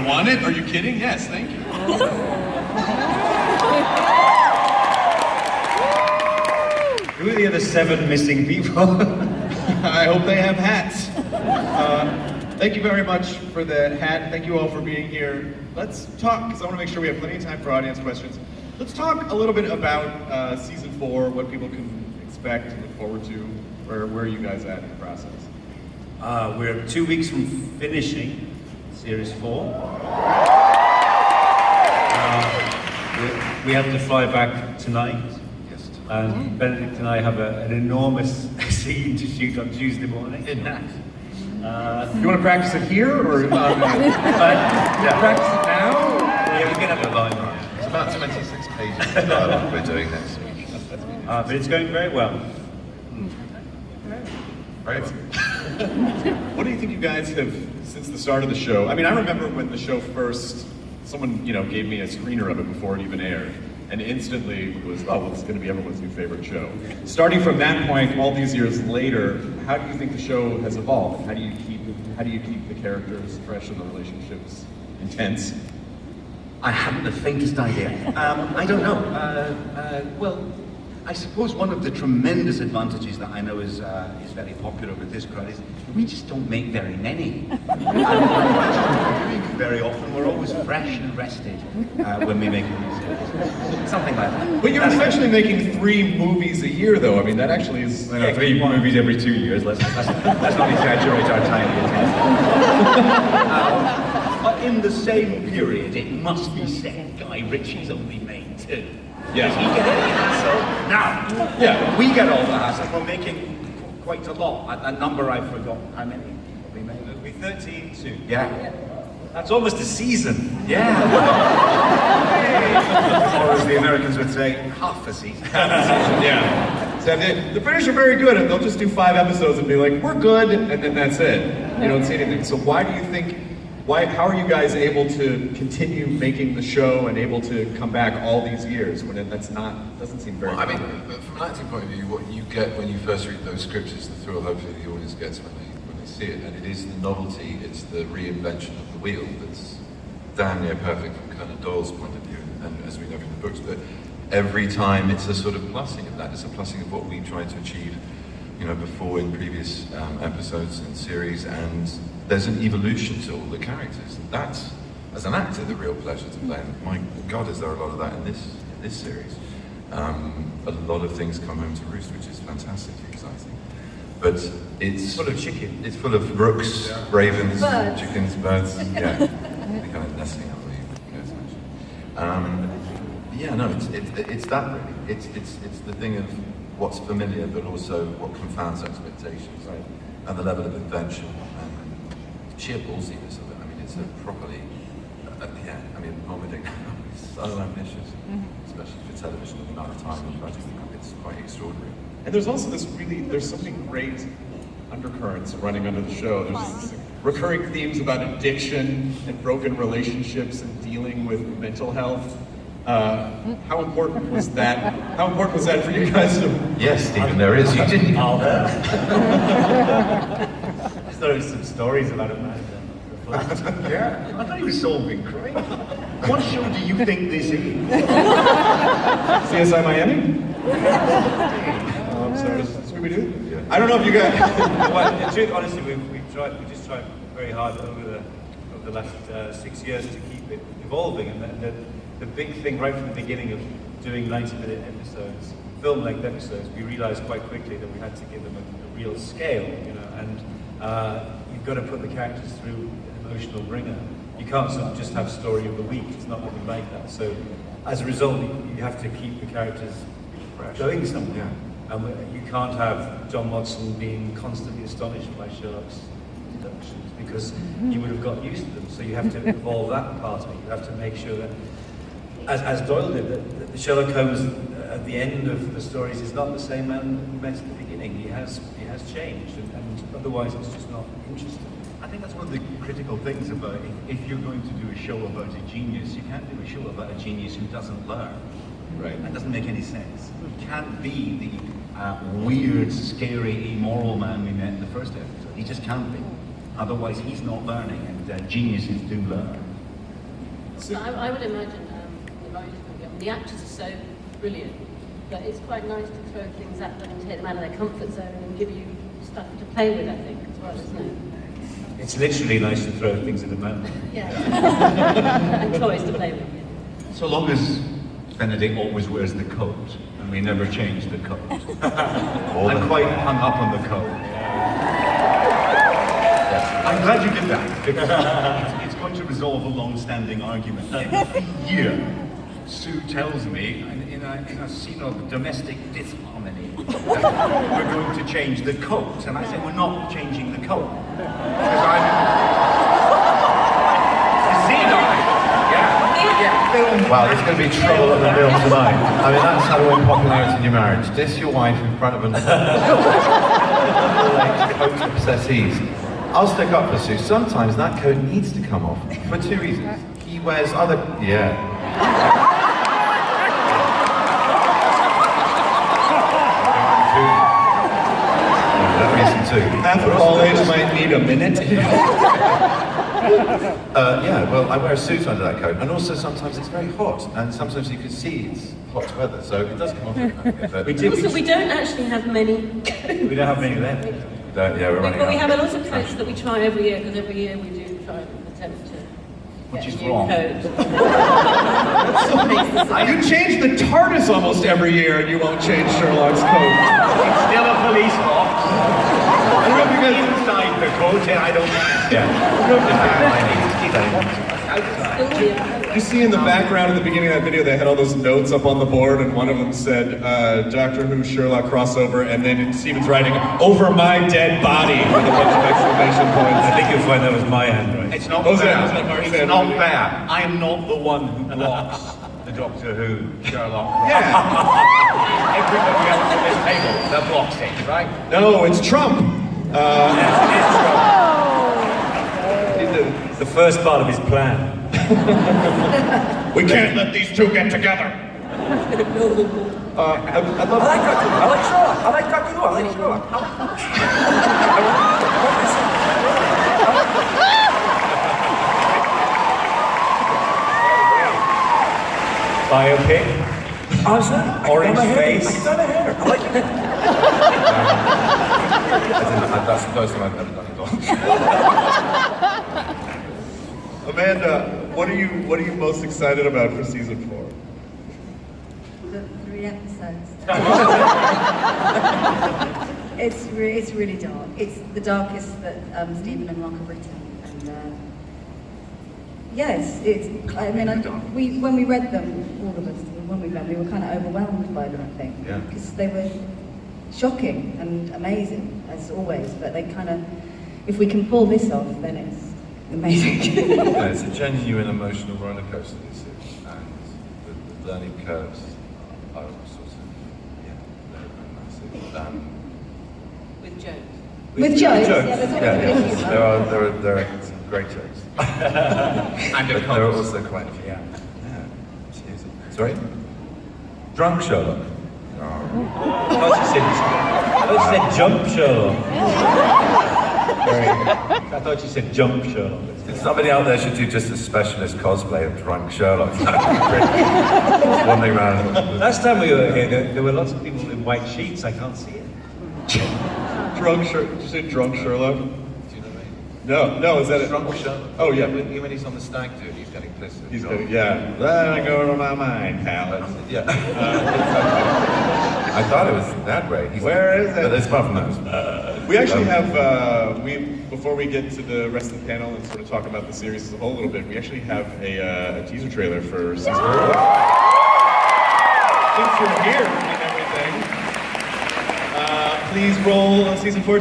I want it? Are you kidding? Yes, thank you. Who are the other 7 missing people? I hope they have hats. Thank you very much for the hat. Thank you all for being here. Let's talk, because I want to make sure we have plenty of time for audience questions. Let's talk a little bit about season 4, what people can expect and look forward to. Where are you guys at in the process? We're 2 weeks from finishing series 4. We have to fly back tonight. Yes. And Benedict and I have an enormous scene to shoot on Tuesday morning. You want to practice it here, or practice it now? Yeah, we can have a line on. It's about 26 pages of dialogue we're doing next week. But it's going very well. Right. What do you think you guys have, since the start of the show? I mean, I remember when the show first, someone, gave me a screener of it before it even aired, and instantly was, oh, well, this is going to be everyone's new favorite show. Starting from that point, all these years later, how do you think the show has evolved? How do you keep the characters fresh and the relationships intense? I haven't the faintest idea. I don't know. Well, I suppose one of the tremendous advantages that I know is very popular with this crowd is we just don't make very many. Very often we're always fresh and rested when we make a new series. Something like that. But you're essentially making 3 movies a year, though. I mean, that actually is... 3 movies every 2 years. Let's not exaggerate our tiny But in the same period, it must be said, Guy Ritchie's only made 2. Yeah. Does he get any hassle? No. Yeah. We get all the hassle. We're making quite a lot. A number I've forgotten. How many we made? It'll be 13 soon. Yeah. That's almost a season. Yeah. Or as the Americans would say, half a season. Yeah. So the British are very good, and they'll just do 5 episodes and be like, we're good, and then that's it. You don't see anything. So why do you think, how are you guys able to continue making the show and able to come back all these years when doesn't seem very Well, I mean, common? from an acting point of view, what you get when you first read those scripts is the thrill hopefully the audience gets when they see it, and it is the novelty, it's the reinvention of the wheel that's damn near perfect from Conan Doyle's point of view, and as we know from the books, but every time it's a sort of plussing of that, it's a plussing of what we tried to achieve, before in previous episodes and series, and there's an evolution to all the characters. And that's, as an actor, the real pleasure to play. And my God, is there a lot of that in this series. A lot of things come home to roost, which is fantastically exciting. But it's Full of chicken. It's full of rooks, ravens, Birds. chickens, birds. Yeah, they're kind of nesting up the yeah, no, it's that really. It's the thing of what's familiar, but also what confounds expectations, right? And the level of invention and sheer ballsiness of it. I mean, it's a properly, Mohammed is so ambitious, especially for television at the amount of time and budget. It's quite extraordinary. And there's also there's so many great undercurrents running under the show. There's this recurring themes about addiction and broken relationships and dealing with mental health. How important was that? How important was that for you guys to? Yes, Stephen, there is. You didn't. Just there was some stories about it, man. Yeah. I thought he was solving crime. What show do you think this is? CSI Miami? Sorry, Scooby-Doo? Yeah. I don't know if you guys... Well, in truth, honestly, we just tried very hard over the last 6 years to keep it evolving, and the big thing right from the beginning of doing 90-minute episodes, film-length episodes, we realized quite quickly that we had to give them a real scale, and you've got to put the characters through an emotional bringer. You can't sort of just have story of the week. It's not going to be like that. So, as a result, you have to keep the characters going somewhere. And you can't have John Watson being constantly astonished by Sherlock's deductions because he would have got used to them. So you have to evolve that part of it. You have to make sure that, as Doyle did, that Sherlock Holmes at the end of the stories is not the same man we met at the beginning. He has changed, and otherwise it's just not interesting. I think that's one of the critical things about if you're going to do a show about a genius, you can't do a show about a genius who doesn't learn. Right. That doesn't make any sense. You can't be the weird, scary, immoral man we met in the first episode. He just can't be. Otherwise, he's not learning, and geniuses do learn. So- I would imagine the actors are so brilliant that it's quite nice to throw things at them and take them out of their comfort zone and give you stuff to play with, I think, as well, isn't it? It's literally nice to throw things at the man. Yeah. And toys to play with. So long as Benedict always wears the coat, and we never change the coat. I'm quite hung up on the coat. I'm glad you did that, because it's going to resolve a long-standing argument. Every year, Sue tells me, in a scene of domestic disharmony, that we're going to change the coat. And I say, we're not changing the coat. Because I'm... Wow, there's going to be trouble at the mill tonight. I mean, that's how to win popularity in your marriage. Diss your wife in front of an coat obsessees. I'll stick up for Sue. Sometimes that coat needs to come off for two reasons. He wears other... Yeah. That reason too. Half of college might need a minute. Yeah, well, I wear a suit under that coat, and also sometimes it's very hot, and sometimes you can see it's hot weather, so it does come off. But We do. Also, we don't actually have many. We don't have many left. yeah, we're running But we out. have a lot of coats that we try every year, because every year we do try and attempt to Which get is a new wrong. coat. You change the TARDIS almost every year, and you won't change Sherlock's coat. It's still a police box. I don't know if inside the coat, I don't... You see in the background at the beginning of that video, they had all those notes up on the board, and one of them said, Doctor Who Sherlock crossover, and then Stephen's writing, "Over my dead body," with a bunch of exclamation points. I think you'll find that was my handwriting. It's not Was it? fair. Was that Mark's It's hand? not fair. I am not the one who blocks the Doctor Who, Sherlock. Yeah. Everybody else at this table that blocks it, right? No, it's Trump. The first part of his plan. We can't let these two get together. I'd love Biopic. Orange face. That's the first time I've ever done it. Amanda, what are you most excited about for season 4? The 3 episodes. It's really dark. It's the darkest that Stephen and Mark have written, and yes, it's. I mean, when we read them, all of us, when we read, we were kind of overwhelmed by them. I think, Yeah. because they were shocking and amazing as always. But they kind of, if we can pull this off, then it's amazing. Yeah, it's a genuine emotional roller coaster, this is, and the learning curves are sort of, yeah, they're massive. With jokes. With jokes, yeah, there's always Yeah, a bit of humour. there are some great jokes. And But there are also quite a few. Yeah. Cheers. Sorry? Drunk Sherlock. I thought you said jump Sherlock. I thought you said jump Sherlock. Somebody out there should do just a specialist cosplay of Drunk Sherlock. Wandering around. Last time we were here, there were lots of people in white sheets. I can't see it. Did you say drunk Sherlock? Do you know what I mean? No, is that it? Drunk Sherlock. Oh, yeah. When he's on the stag do, he's getting pissed. He's good, yeah. That go to my mind, pal. Yeah. I thought it was that way. Where is it? But it's apart from that. We actually have, before we get to the rest of the panel and sort of talk about the series as a whole a little bit, we actually have a teaser trailer for season 4. Since you're here and everything, please roll season 4.